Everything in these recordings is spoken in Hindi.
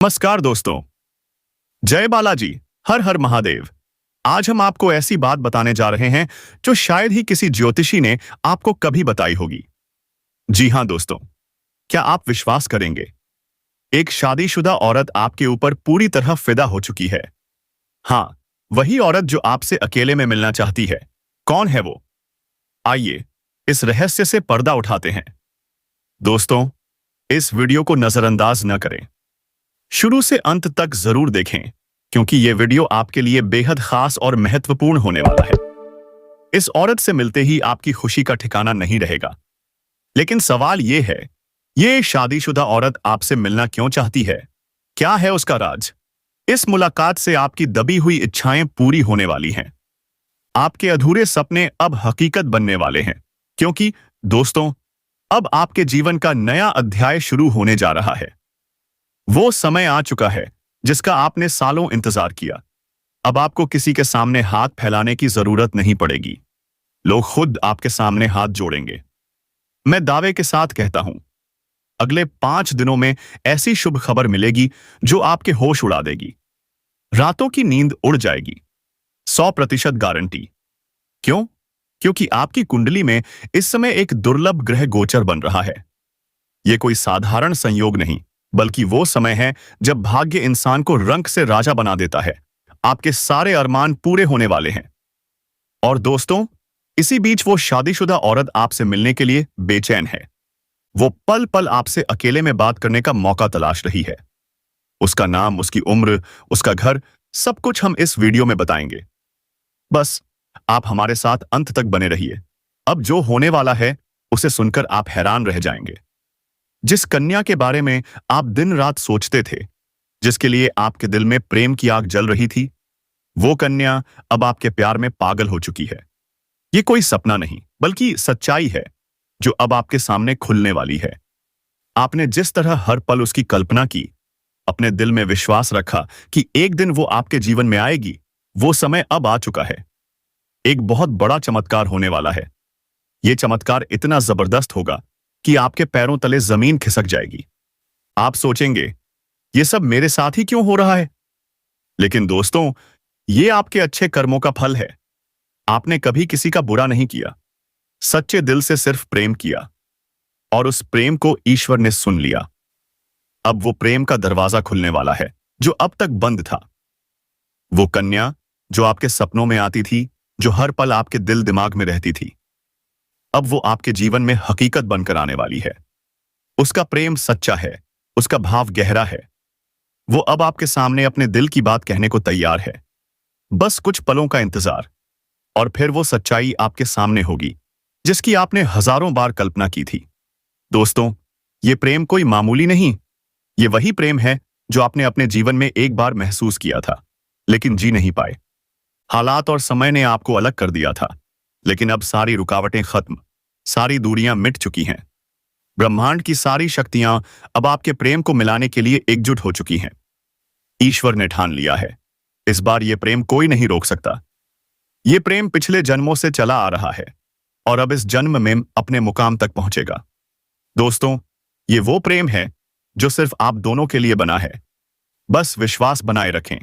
नमस्कार दोस्तों। जय बालाजी। हर हर महादेव। आज हम आपको ऐसी बात बताने जा रहे हैं जो शायद ही किसी ज्योतिषी ने आपको कभी बताई होगी। जी हां दोस्तों, क्या आप विश्वास करेंगे, एक शादीशुदा औरत आपके ऊपर पूरी तरह फिदा हो चुकी है। हां, वही औरत जो आपसे अकेले में मिलना चाहती है। कौन है वो? आइए इस रहस्य से पर्दा उठाते हैं। दोस्तों, इस वीडियो को नजरअंदाज न करें, शुरू से अंत तक जरूर देखें, क्योंकि यह वीडियो आपके लिए बेहद खास और महत्वपूर्ण होने वाला है। इस औरत से मिलते ही आपकी खुशी का ठिकाना नहीं रहेगा। लेकिन सवाल यह है, ये शादीशुदा औरत आपसे मिलना क्यों चाहती है? क्या है उसका राज? इस मुलाकात से आपकी दबी हुई इच्छाएं पूरी होने वाली हैं। आपके अधूरे सपने अब हकीकत बनने वाले हैं, क्योंकि दोस्तों, अब आपके जीवन का नया अध्याय शुरू होने जा रहा है। वो समय आ चुका है जिसका आपने सालों इंतजार किया। अब आपको किसी के सामने हाथ फैलाने की जरूरत नहीं पड़ेगी। लोग खुद आपके सामने हाथ जोड़ेंगे। मैं दावे के साथ कहता हूं, अगले 5 दिनों में ऐसी शुभ खबर मिलेगी जो आपके होश उड़ा देगी। रातों की नींद उड़ जाएगी। 100% गारंटी। क्यों? क्योंकि आपकी कुंडली में इस समय एक दुर्लभ ग्रह गोचर बन रहा है। यह कोई साधारण संयोग नहीं, बल्कि वो समय है जब भाग्य इंसान को रंग से राजा बना देता है। आपके सारे अरमान पूरे होने वाले हैं। और दोस्तों, इसी बीच वो शादीशुदा औरत आपसे मिलने के लिए बेचैन है। वो पल पल आपसे अकेले में बात करने का मौका तलाश रही है। उसका नाम, उसकी उम्र, उसका घर, सब कुछ हम इस वीडियो में बताएंगे। बस आप हमारे साथ अंत तक बने रहिए। अब जो होने वाला है उसे सुनकर आप हैरान रह जाएंगे। जिस कन्या के बारे में आप दिन रात सोचते थे, जिसके लिए आपके दिल में प्रेम की आग जल रही थी, वो कन्या अब आपके प्यार में पागल हो चुकी है। ये कोई सपना नहीं, बल्कि सच्चाई है जो अब आपके सामने खुलने वाली है। आपने जिस तरह हर पल उसकी कल्पना की, अपने दिल में विश्वास रखा कि एक दिन वो आपके जीवन में आएगी, वो समय अब आ चुका है। एक बहुत बड़ा चमत्कार होने वाला है। ये चमत्कार इतना जबरदस्त होगा कि आपके पैरों तले जमीन खिसक जाएगी। आप सोचेंगे, ये सब मेरे साथ ही क्यों हो रहा है? लेकिन दोस्तों, ये आपके अच्छे कर्मों का फल है। आपने कभी किसी का बुरा नहीं किया, सच्चे दिल से सिर्फ प्रेम किया, और उस प्रेम को ईश्वर ने सुन लिया। अब वो प्रेम का दरवाजा खुलने वाला है जो अब तक बंद था। वो कन्या जो आपके सपनों में आती थी, जो हर पल आपके दिल दिमाग में रहती थी, अब वो आपके जीवन में हकीकत बनकर आने वाली है। उसका प्रेम सच्चा है, उसका भाव गहरा है। वो अब आपके सामने अपने दिल की बात कहने को तैयार है। बस कुछ पलों का इंतजार, और फिर वो सच्चाई आपके सामने होगी जिसकी आपने हजारों बार कल्पना की थी। दोस्तों, ये प्रेम कोई मामूली नहीं, ये वही प्रेम है जो आपने अपने जीवन में एक बार महसूस किया था, लेकिन जी नहीं पाए। हालात और समय ने आपको अलग कर दिया था, लेकिन अब सारी रुकावटें खत्म, सारी दूरियां मिट चुकी हैं। ब्रह्मांड की सारी शक्तियां अब आपके प्रेम को मिलाने के लिए एकजुट हो चुकी हैं। ईश्वर ने ठान लिया है, इस बार यह प्रेम कोई नहीं रोक सकता। यह प्रेम पिछले जन्मों से चला आ रहा है और अब इस जन्म में अपने मुकाम तक पहुंचेगा। दोस्तों, ये वो प्रेम है जो सिर्फ आप दोनों के लिए बना है। बस विश्वास बनाए रखें।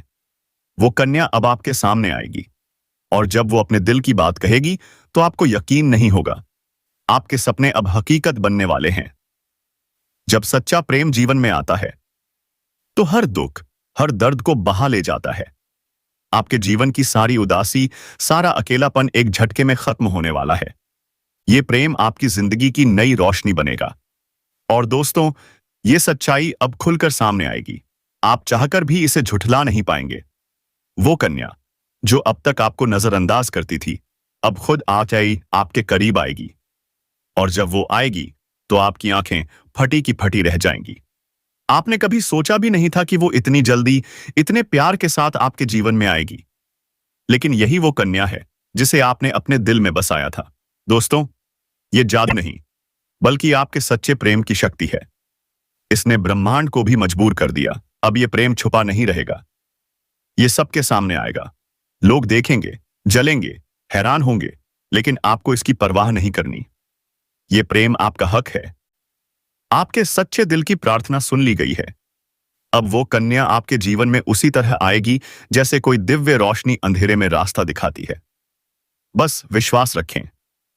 वो कन्या अब आपके सामने आएगी, और जब वो अपने दिल की बात कहेगी तो आपको यकीन नहीं होगा। आपके सपने अब हकीकत बनने वाले हैं। जब सच्चा प्रेम जीवन में आता है तो हर दुख, हर दर्द को बहा ले जाता है। आपके जीवन की सारी उदासी, सारा अकेलापन एक झटके में खत्म होने वाला है। ये प्रेम आपकी जिंदगी की नई रोशनी बनेगा। और दोस्तों, ये सच्चाई अब खुलकर सामने आएगी। आप चाहकर भी इसे झुठला नहीं पाएंगे। वो कन्या जो अब तक आपको नजरअंदाज करती थी, अब खुद आ जाई आपके करीब आएगी। और जब वो आएगी तो आपकी आंखें फटी की फटी रह जाएंगी। आपने कभी सोचा भी नहीं था कि वो इतनी जल्दी, इतने प्यार के साथ आपके जीवन में आएगी। लेकिन यही वो कन्या है जिसे आपने अपने दिल में बसाया था। दोस्तों, ये जादू नहीं, बल्कि आपके सच्चे प्रेम की शक्ति है। इसने ब्रह्मांड को भी मजबूर कर दिया। अब ये प्रेम छुपा नहीं रहेगा, ये सबके सामने आएगा। लोग देखेंगे, जलेंगे, हैरान होंगे, लेकिन आपको इसकी परवाह नहीं करनी। ये प्रेम आपका हक है। आपके सच्चे दिल की प्रार्थना सुन ली गई है। अब वो कन्या आपके जीवन में उसी तरह आएगी जैसे कोई दिव्य रोशनी अंधेरे में रास्ता दिखाती है। बस विश्वास रखें,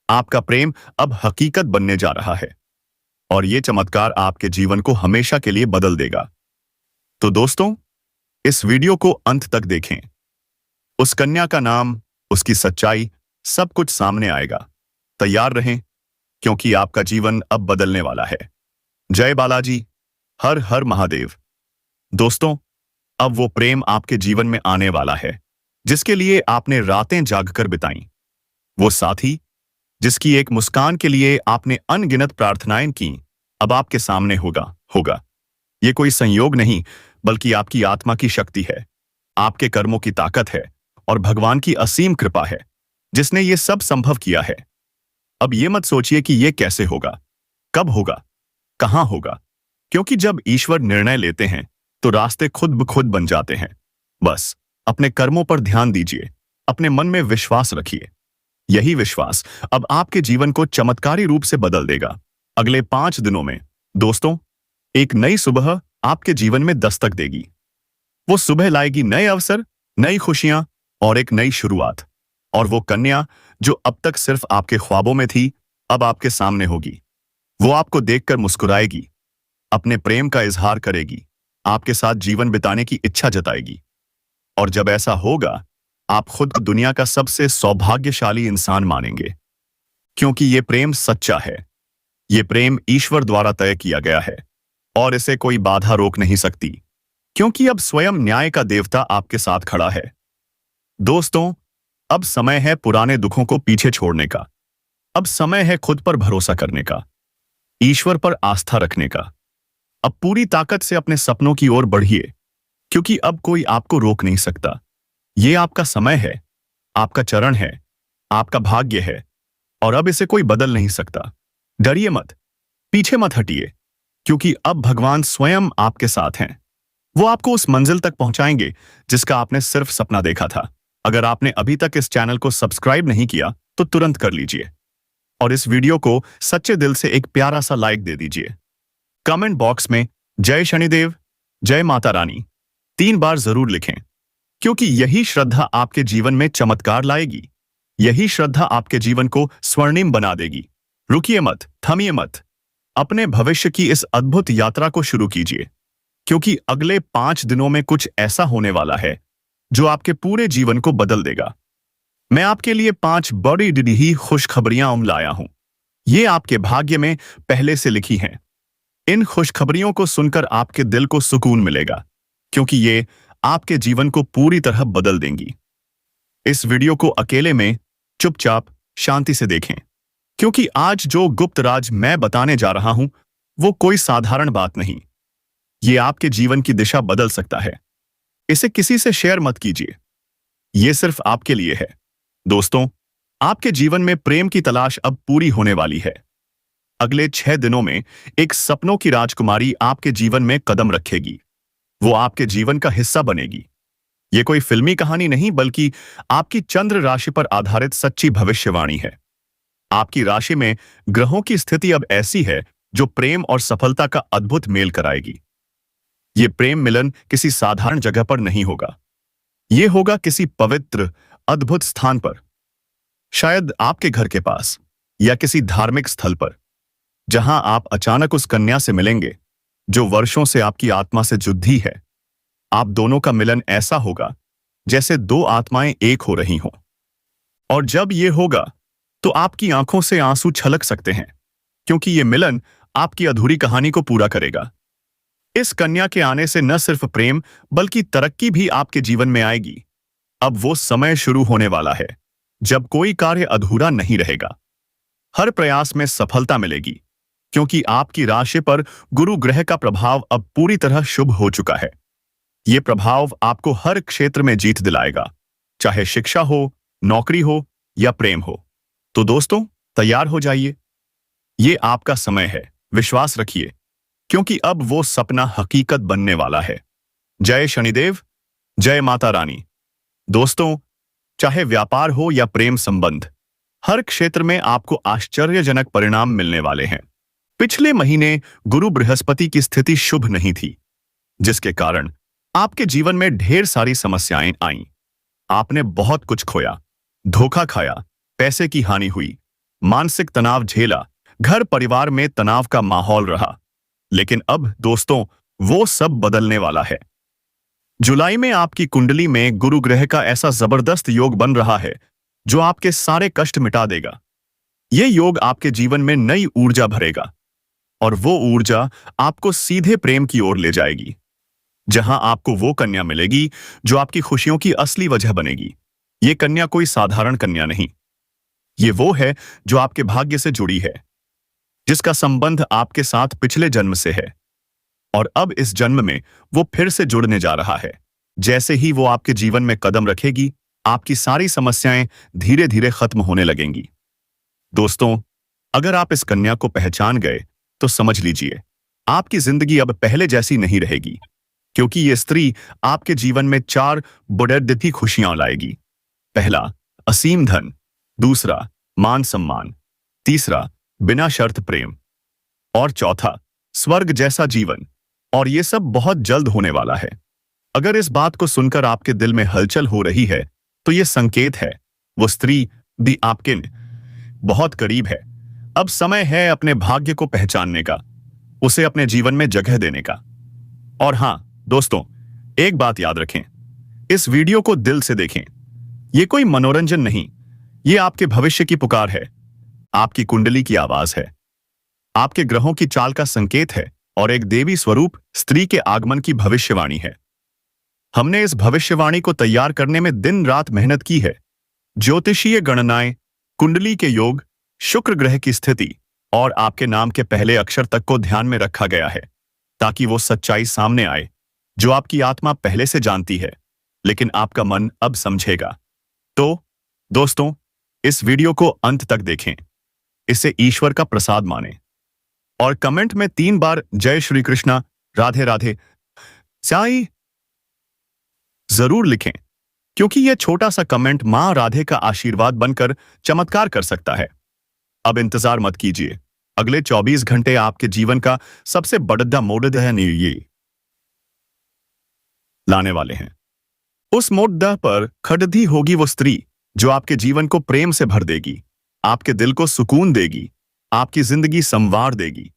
आपका प्रेम अब हकीकत बनने जा रहा है और ये चमत्कार आपके जीवन को हमेशा के लिए बदल देगा। तो दोस्तों, इस वीडियो को अंत तक देखें। उस कन्या का नाम, उसकी सच्चाई, सब कुछ सामने आएगा। तैयार रहें, क्योंकि आपका जीवन अब बदलने वाला है। जय बालाजी, हर हर महादेव। दोस्तों, अब वो प्रेम आपके जीवन में आने वाला है जिसके लिए आपने रातें जागकर बिताई। वो साथी जिसकी एक मुस्कान के लिए आपने अनगिनत प्रार्थनाएं की, अब आपके सामने होगा। ये कोई संयोग नहीं, बल्कि आपकी आत्मा की शक्ति है, आपके कर्मों की ताकत है और भगवान की असीम कृपा है जिसने ये सब संभव किया है। अब ये मत सोचिए कि ये कैसे होगा, कब होगा, कहां होगा, क्योंकि जब ईश्वर निर्णय लेते हैं तो रास्ते खुद ब खुद बन जाते हैं। बस अपने कर्मों पर ध्यान दीजिए, अपने मन में विश्वास रखिए। यही विश्वास अब आपके जीवन को चमत्कारी रूप से बदल देगा। अगले 5 दिनों में दोस्तों, एक नई सुबह आपके जीवन में दस्तक देगी। वो सुबह लाएगी नए अवसर, नई खुशियां और एक नई शुरुआत। और वो कन्या जो अब तक सिर्फ आपके ख्वाबों में थी, अब आपके सामने होगी। वो आपको देखकर मुस्कुराएगी, अपने प्रेम का इजहार करेगी, आपके साथ जीवन बिताने की इच्छा जताएगी। और जब ऐसा होगा, आप खुद को दुनिया का सबसे सौभाग्यशाली इंसान मानेंगे, क्योंकि ये प्रेम सच्चा है। ये प्रेम ईश्वर द्वारा तय किया गया है और इसे कोई बाधा रोक नहीं सकती, क्योंकि अब स्वयं न्याय का देवता आपके साथ खड़ा है। दोस्तों, अब समय है पुराने दुखों को पीछे छोड़ने का। अब समय है खुद पर भरोसा करने का, ईश्वर पर आस्था रखने का। अब पूरी ताकत से अपने सपनों की ओर बढ़िए, क्योंकि अब कोई आपको रोक नहीं सकता। ये आपका समय है, आपका चरण है, आपका भाग्य है और अब इसे कोई बदल नहीं सकता। डरिए मत, पीछे मत हटिए, क्योंकि अब भगवान स्वयं आपके साथ हैं। वो आपको उस मंजिल तक पहुंचाएंगे जिसका आपने सिर्फ सपना देखा था। अगर आपने अभी तक इस चैनल को सब्सक्राइब नहीं किया तो तुरंत कर लीजिए और इस वीडियो को सच्चे दिल से एक प्यारा सा लाइक दे दीजिए। कमेंट बॉक्स में जय शनिदेव, जय माता रानी 3 बार जरूर लिखें, क्योंकि यही श्रद्धा आपके जीवन में चमत्कार लाएगी। यही श्रद्धा आपके जीवन को स्वर्णिम बना देगी। रुकिए मत, थमिए मत, अपने भविष्य की इस अद्भुत यात्रा को शुरू कीजिए, क्योंकि अगले 5 दिनों में कुछ ऐसा होने वाला है जो आपके पूरे जीवन को बदल देगा। मैं आपके लिए 5 बड़ी डिढ़ी खुशखबरियां लाया हूं। ये आपके भाग्य में पहले से लिखी हैं। इन खुशखबरियों को सुनकर आपके दिल को सुकून मिलेगा, क्योंकि ये आपके जीवन को पूरी तरह बदल देंगी। इस वीडियो को अकेले में चुपचाप शांति से देखें, क्योंकि आज जो गुप्त राज मैं बताने जा रहा हूं वो कोई साधारण बात नहीं। ये आपके जीवन की दिशा बदल सकता है। इसे किसी से शेयर मत कीजिए, ये सिर्फ आपके लिए है। दोस्तों, आपके जीवन में प्रेम की तलाश अब पूरी होने वाली है। अगले 6 दिनों में एक सपनों की राजकुमारी आपके जीवन में कदम रखेगी। वो आपके जीवन का हिस्सा बनेगी। ये कोई फिल्मी कहानी नहीं, बल्कि आपकी चंद्र राशि पर आधारित सच्ची भविष्यवाणी है। आपकी राशि में ग्रहों की स्थिति अब ऐसी है जो प्रेम और सफलता का अद्भुत मेल कराएगी। ये प्रेम मिलन किसी साधारण जगह पर नहीं होगा, ये होगा किसी पवित्र, अद्भुत स्थान पर। शायद आपके घर के पास या किसी धार्मिक स्थल पर, जहां आप अचानक उस कन्या से मिलेंगे जो वर्षों से आपकी आत्मा से जुड़ी है। आप दोनों का मिलन ऐसा होगा जैसे 2 आत्माएं एक हो रही हों। और जब ये होगा तो आपकी आंखों से आंसू छलक सकते हैं, क्योंकि ये मिलन आपकी अधूरी कहानी को पूरा करेगा। इस कन्या के आने से न सिर्फ प्रेम बल्कि तरक्की भी आपके जीवन में आएगी। अब वो समय शुरू होने वाला है जब कोई कार्य अधूरा नहीं रहेगा। हर प्रयास में सफलता मिलेगी, क्योंकि आपकी राशि पर गुरु ग्रह का प्रभाव अब पूरी तरह शुभ हो चुका है। ये प्रभाव आपको हर क्षेत्र में जीत दिलाएगा, चाहे शिक्षा हो, नौकरी हो या प्रेम हो। तो दोस्तों, तैयार हो जाइए, ये आपका समय है। विश्वास रखिए, क्योंकि अब वो सपना हकीकत बनने वाला है। जय शनिदेव, जय माता रानी। दोस्तों, चाहे व्यापार हो या प्रेम संबंध, हर क्षेत्र में आपको आश्चर्यजनक परिणाम मिलने वाले हैं। पिछले महीने गुरु बृहस्पति की स्थिति शुभ नहीं थी, जिसके कारण आपके जीवन में ढेर सारी समस्याएं आईं। आपने बहुत कुछ खोया, धोखा खाया, पैसे की हानि हुई, मानसिक तनाव झेला, घर परिवार में तनाव का माहौल रहा। लेकिन अब दोस्तों, वो सब बदलने वाला है। जुलाई में आपकी कुंडली में गुरु ग्रह का ऐसा जबरदस्त योग बन रहा है जो आपके सारे कष्ट मिटा देगा। ये योग आपके जीवन में नई ऊर्जा भरेगा और वो ऊर्जा आपको सीधे प्रेम की ओर ले जाएगी, जहां आपको वो कन्या मिलेगी जो आपकी खुशियों की असली वजह बनेगी। ये कन्या कोई साधारण कन्या नहीं, ये वो है जो आपके भाग्य से जुड़ी है, जिसका संबंध आपके साथ पिछले जन्म से है और अब इस जन्म में वो फिर से जुड़ने जा रहा है। जैसे ही वो आपके जीवन में कदम रखेगी, आपकी सारी समस्याएं धीरे धीरे खत्म होने लगेंगी। दोस्तों, अगर आप इस कन्या को पहचान गए तो समझ लीजिए, आपकी जिंदगी अब पहले जैसी नहीं रहेगी, क्योंकि ये स्त्री आपके जीवन में 4 बुढ़ी खुशियां लाएगी। पहला, असीम धन। दूसरा, मान सम्मान। तीसरा, बिना शर्त प्रेम। और चौथा, स्वर्ग जैसा जीवन। और ये सब बहुत जल्द होने वाला है। अगर इस बात को सुनकर आपके दिल में हलचल हो रही है तो ये संकेत है, वो स्त्री दी आपके बहुत करीब है। अब समय है अपने भाग्य को पहचानने का, उसे अपने जीवन में जगह देने का। और हां दोस्तों, एक बात याद रखें, इस वीडियो को दिल से देखें। ये कोई मनोरंजन नहीं, ये आपके भविष्य की पुकार है, आपकी कुंडली की आवाज है, आपके ग्रहों की चाल का संकेत है और एक देवी स्वरूप स्त्री के आगमन की भविष्यवाणी है। हमने इस भविष्यवाणी को तैयार करने में दिन रात मेहनत की है। ज्योतिषीय गणनाएं, कुंडली के योग, शुक्र ग्रह की स्थिति और आपके नाम के पहले अक्षर तक को ध्यान में रखा गया है, ताकि वो सच्चाई सामने आए जो आपकी आत्मा पहले से जानती है, लेकिन आपका मन अब समझेगा। तो दोस्तों, इस वीडियो को अंत तक देखें, इसे ईश्वर का प्रसाद मानें और कमेंट में 3 बार जय श्री कृष्णा, राधे राधे, साई जरूर लिखें, क्योंकि यह छोटा सा कमेंट मां राधे का आशीर्वाद बनकर चमत्कार कर सकता है। अब इंतजार मत कीजिए, अगले 24 घंटे आपके जीवन का सबसे बड़ा मोड़ ये लाने वाले हैं। उस मोड़ पर खड़ी होगी वो स्त्री जो आपके जीवन को प्रेम से भर देगी, आपके दिल को सुकून देगी, आपकी जिंदगी संवार देगी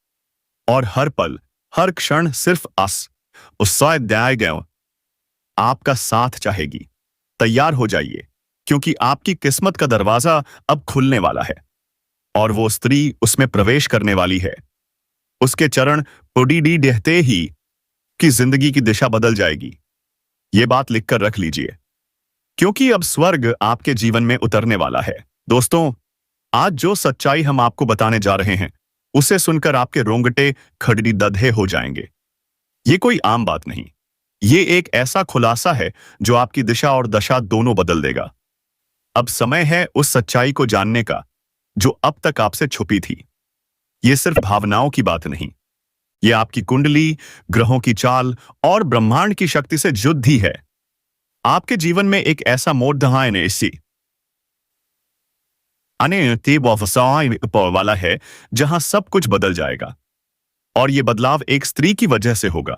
और हर पल हर क्षण सिर्फ आपका साथ चाहेगी। तैयार हो जाइए, क्योंकि आपकी किस्मत का दरवाजा अब खुलने वाला है और वो स्त्री उसमें प्रवेश करने वाली है। उसके चरण पुडीडी देहते ही कि जिंदगी की दिशा बदल जाएगी। ये बात लिखकर रख लीजिए, क्योंकि अब स्वर्ग आपके जीवन में उतरने वाला है। दोस्तों, आज जो सच्चाई हम आपको बताने जा रहे हैं, उसे सुनकर आपके रोंगटे खड़ी दधे हो जाएंगे। ये कोई आम बात नहीं, ये एक ऐसा खुलासा है जो आपकी दिशा और दशा दोनों बदल देगा। अब समय है उस सच्चाई को जानने का जो अब तक आपसे छुपी थी। ये सिर्फ भावनाओं की बात नहीं, ये आपकी कुंडली, ग्रहों की चाल और ब्रह्मांड की शक्ति से जुड़ी है। आपके जीवन में एक ऐसा मोड़ वाला है जहां सब कुछ बदल जाएगा और ये बदलाव एक स्त्री की वजह से होगा।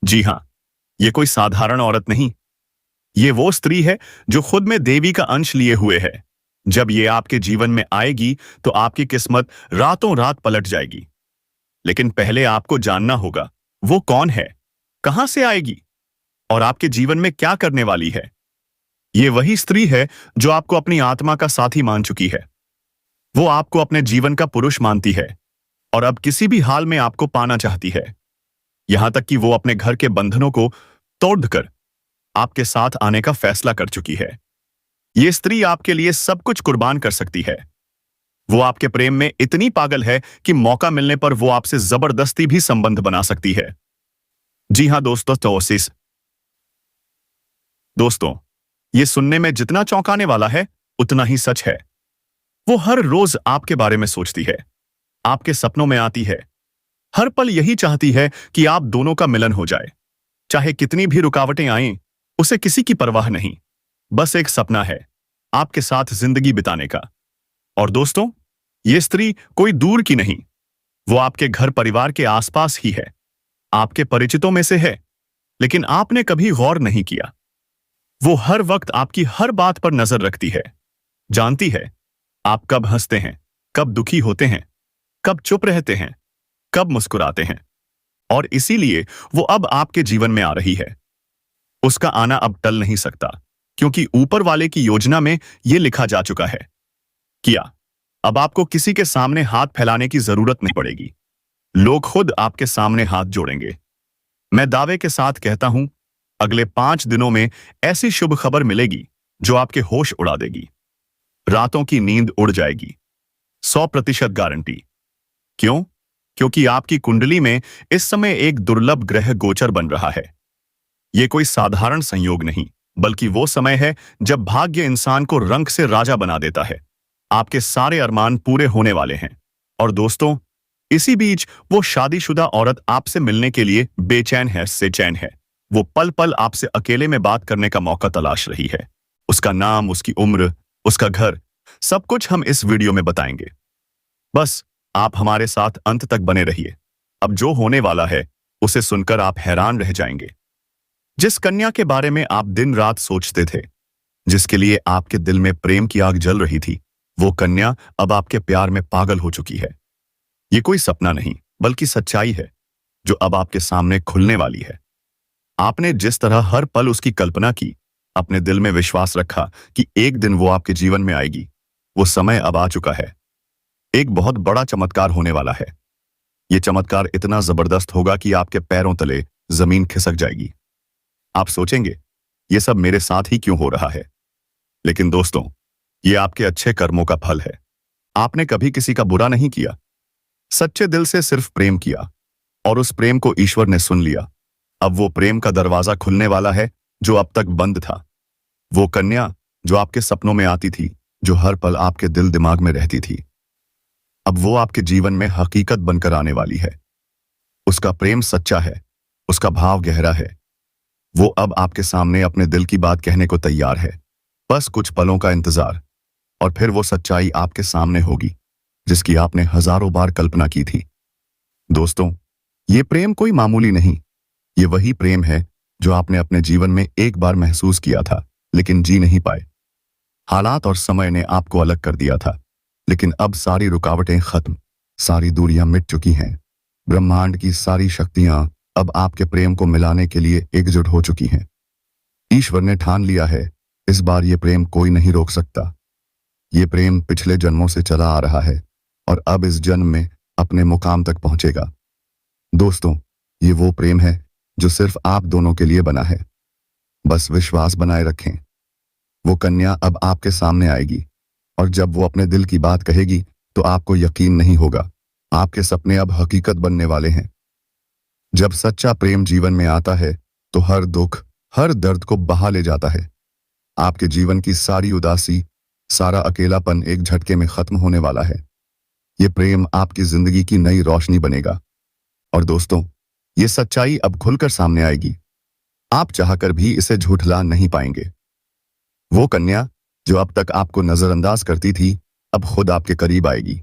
जी हां, ये कोई साधारण औरत नहीं, ये वो स्त्री है जो खुद में देवी का अंश लिए हुए है। जब ये आपके जीवन में आएगी तो आपकी किस्मत रातों रात पलट जाएगी। लेकिन पहले आपको जानना होगा वो कौन है, कहां से आएगी और आपके जीवन में क्या करने वाली है। ये वही स्त्री है जो आपको अपनी आत्मा का साथी मान चुकी है। वो आपको अपने जीवन का पुरुष मानती है और अब किसी भी हाल में आपको पाना चाहती है, यहां तक कि वो अपने घर के बंधनों को तोड़कर आपके साथ आने का फैसला कर चुकी है। ये स्त्री आपके लिए सब कुछ कुर्बान कर सकती है। वो आपके प्रेम में इतनी पागल है कि मौका मिलने पर वो आपसे जबरदस्ती भी संबंध बना सकती है। जी हां दोस्तों, ये सुनने में जितना चौंकाने वाला है उतना ही सच है। वो हर रोज आपके बारे में सोचती है, आपके सपनों में आती है, हर पल यही चाहती है कि आप दोनों का मिलन हो जाए। चाहे कितनी भी रुकावटें आएं, उसे किसी की परवाह नहीं, बस एक सपना है आपके साथ जिंदगी बिताने का। और दोस्तों, ये स्त्री कोई दूर की नहीं, वो आपके घर परिवार के आसपास ही है। आपके परिचितों में से है, लेकिन आपने कभी गौर नहीं किया। वो हर वक्त आपकी हर बात पर नजर रखती है, जानती है आप कब हंसते हैं, कब दुखी होते हैं, कब चुप रहते हैं, कब मुस्कुराते हैं। और इसीलिए वो अब आपके जीवन में आ रही है। उसका आना अब टल नहीं सकता, क्योंकि ऊपर वाले की योजना में यह लिखा जा चुका है। किया अब आपको किसी के सामने हाथ फैलाने की जरूरत नहीं पड़ेगी। लोग खुद आपके सामने हाथ जोड़ेंगे। मैं दावे के साथ कहता हूं, अगले 5 दिनों में ऐसी शुभ खबर मिलेगी जो आपके होश उड़ा देगी। रातों की नींद उड़ जाएगी। 100% गारंटी। क्यों? क्योंकि आपकी कुंडली में इस समय एक दुर्लभ ग्रह गोचर बन रहा है। यह कोई साधारण संयोग नहीं, बल्कि वो समय है जब भाग्य इंसान को रंग से राजा बना देता है। आपके सारे अरमान पूरे होने वाले हैं। और दोस्तों, इसी बीच वो शादीशुदा औरत आपसे मिलने के लिए बेचैन है से चैन है। वो पल पल आपसे अकेले में बात करने का मौका तलाश रही है। उसका नाम, उसकी उम्र, उसका घर, सब कुछ हम इस वीडियो में बताएंगे। बस आप हमारे साथ अंत तक बने रहिए। अब जो होने वाला है उसे सुनकर आप हैरान रह जाएंगे। जिस कन्या के बारे में आप दिन रात सोचते थे, जिसके लिए आपके दिल में प्रेम की आग जल रही थी, वो कन्या अब आपके प्यार में पागल हो चुकी है। ये कोई सपना नहीं, बल्कि सच्चाई है जो अब आपके सामने खुलने वाली है। आपने जिस तरह हर पल उसकी कल्पना की, अपने दिल में विश्वास रखा कि एक दिन वो आपके जीवन में आएगी, वो समय अब आ चुका है। एक बहुत बड़ा चमत्कार होने वाला है। ये चमत्कार इतना जबरदस्त होगा कि आपके पैरों तले जमीन खिसक जाएगी। आप सोचेंगे, ये सब मेरे साथ ही क्यों हो रहा है? लेकिन दोस्तों, ये आपके अच्छे कर्मों का फल है। आपने कभी किसी का बुरा नहीं किया, सच्चे दिल से सिर्फ प्रेम किया, और उस प्रेम को ईश्वर ने सुन लिया। अब वो प्रेम का दरवाजा खुलने वाला है जो अब तक बंद था। वो कन्या जो आपके सपनों में आती थी, जो हर पल आपके दिल दिमाग में रहती थी, अब वो आपके जीवन में हकीकत बनकर आने वाली है। उसका प्रेम सच्चा है, उसका भाव गहरा है। वो अब आपके सामने अपने दिल की बात कहने को तैयार है। बस कुछ पलों का इंतजार, और फिर वो सच्चाई आपके सामने होगी जिसकी आपने हजारों बार कल्पना की थी। दोस्तों, ये प्रेम कोई मामूली नहीं, ये वही प्रेम है जो आपने अपने जीवन में एक बार महसूस किया था, लेकिन जी नहीं पाए। हालात और समय ने आपको अलग कर दिया था, लेकिन अब सारी रुकावटें खत्म, सारी दूरियां मिट चुकी हैं। ब्रह्मांड की सारी शक्तियां अब आपके प्रेम को मिलाने के लिए एकजुट हो चुकी हैं। ईश्वर ने ठान लिया है, इस बार ये प्रेम कोई नहीं रोक सकता। ये प्रेम पिछले जन्मों से चला आ रहा है और अब इस जन्म में अपने मुकाम तक पहुंचेगा। दोस्तों, ये वो प्रेम है जो सिर्फ आप दोनों के लिए बना है। बस विश्वास बनाए रखें। वो कन्या अब आपके सामने आएगी, और जब वो अपने दिल की बात कहेगी तो आपको यकीन नहीं होगा, आपके सपने अब हकीकत बनने वाले हैं। जब सच्चा प्रेम जीवन में आता है तो हर दुख, हर दर्द को बहा ले जाता है। आपके जीवन की सारी उदासी, सारा अकेलापन एक झटके में खत्म होने वाला है। ये प्रेम आपकी जिंदगी की नई रोशनी बनेगा। और दोस्तों, ये सच्चाई अब खुलकर सामने आएगी। आप चाहकर भी इसे झूठला नहीं पाएंगे। वो कन्या जो अब तक आपको नजरअंदाज करती थी, अब खुद आपके करीब आएगी।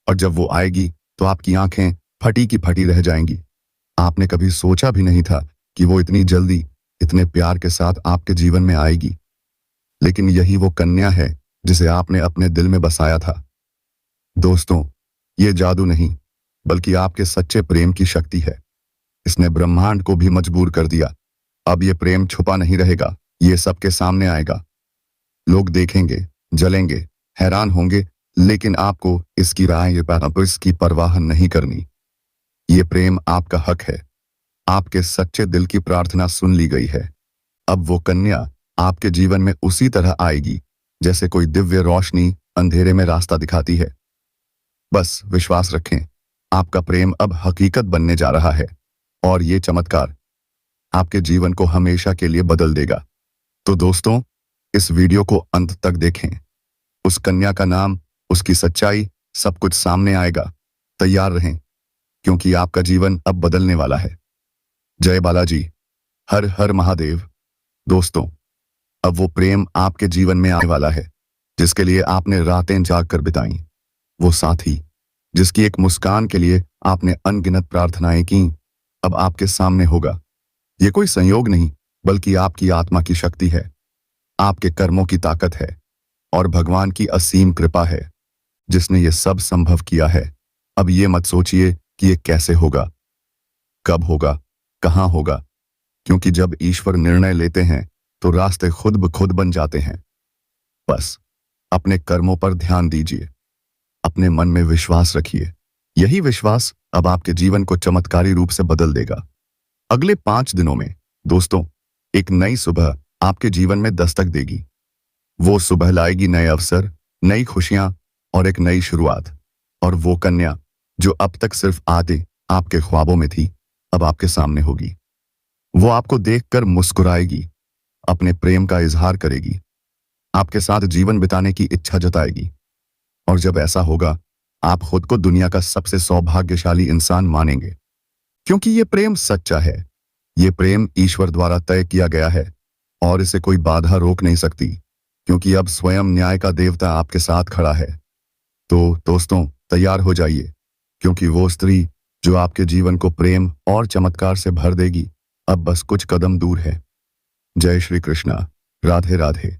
और जब वो आएगी तो आपकी आंखें फटी की फटी रह जाएंगी। आपने कभी सोचा भी नहीं था कि वो इतनी जल्दी, इतने प्यार के साथ आपके जीवन में आएगी। लेकिन यही वो कन्या है जिसे आपने अपने दिल में बसाया था। दोस्तों, ये जादू नहीं, बल्कि आपके सच्चे प्रेम की शक्ति है। इसने ब्रह्मांड को भी मजबूर कर दिया। अब ये प्रेम छुपा नहीं रहेगा, ये सबके सामने आएगा। लोग देखेंगे, जलेंगे, हैरान होंगे, लेकिन आपको इसकी राय पर इसकी परवाह नहीं करनी। ये प्रेम आपका हक है। आपके सच्चे दिल की प्रार्थना सुन ली गई है। अब वो कन्या आपके जीवन में उसी तरह आएगी जैसे कोई दिव्य रोशनी अंधेरे में रास्ता दिखाती है। बस विश्वास रखें, आपका प्रेम अब हकीकत बनने जा रहा है, और ये चमत्कार आपके जीवन को हमेशा के लिए बदल देगा। तो दोस्तों, इस वीडियो को अंत तक देखें। उस कन्या का नाम, उसकी सच्चाई, सब कुछ सामने आएगा। तैयार रहें, क्योंकि आपका जीवन अब बदलने वाला है। जय बालाजी, हर हर महादेव। दोस्तों, अब वो प्रेम आपके जीवन में आने वाला है जिसके लिए आपने रातें जाग कर बिताई। वो साथी जिसकी एक मुस्कान के लिए आपने अनगिनत प्रार्थनाएं की। अब आपके सामने होगा। ये कोई संयोग नहीं, बल्कि आपकी आत्मा की शक्ति है, आपके कर्मों की ताकत है और भगवान की असीम कृपा है, जिसने ये सब संभव किया है। अब ये मत सोचिए कि ये कैसे होगा, कब होगा, कहाँ होगा, क्योंकि जब ईश्वर निर्णय लेते हैं तो रास्ते खुद ब खुद बन जाते हैं। बस अपने कर्मों पर ध्यान दीजिए, अपने मन में विश्वास रखिए। यही विश्वास अब आपके जीवन को चमत्कारी रूप से बदल देगा। अगले 5 दिनों में दोस्तों, एक नई सुबह आपके जीवन में दस्तक देगी। वो सुबह लाएगी नए अवसर, नई खुशियां और एक नई शुरुआत। और वो कन्या जो अब तक सिर्फ आते आपके ख्वाबों में थी, अब आपके सामने होगी। वो आपको देखकर मुस्कुराएगी, अपने प्रेम का इजहार करेगी, आपके साथ जीवन बिताने की इच्छा जताएगी। और जब ऐसा होगा, आप खुद को दुनिया का सबसे सौभाग्यशाली इंसान मानेंगे, क्योंकि ये प्रेम सच्चा है। ये प्रेम ईश्वर द्वारा तय किया गया है और इसे कोई बाधा रोक नहीं सकती, क्योंकि अब स्वयं न्याय का देवता आपके साथ खड़ा है। तो दोस्तों, तैयार हो जाइए, क्योंकि वो स्त्री जो आपके जीवन को प्रेम और चमत्कार से भर देगी, अब बस कुछ कदम दूर है। जय श्री कृष्णा। राधे राधे।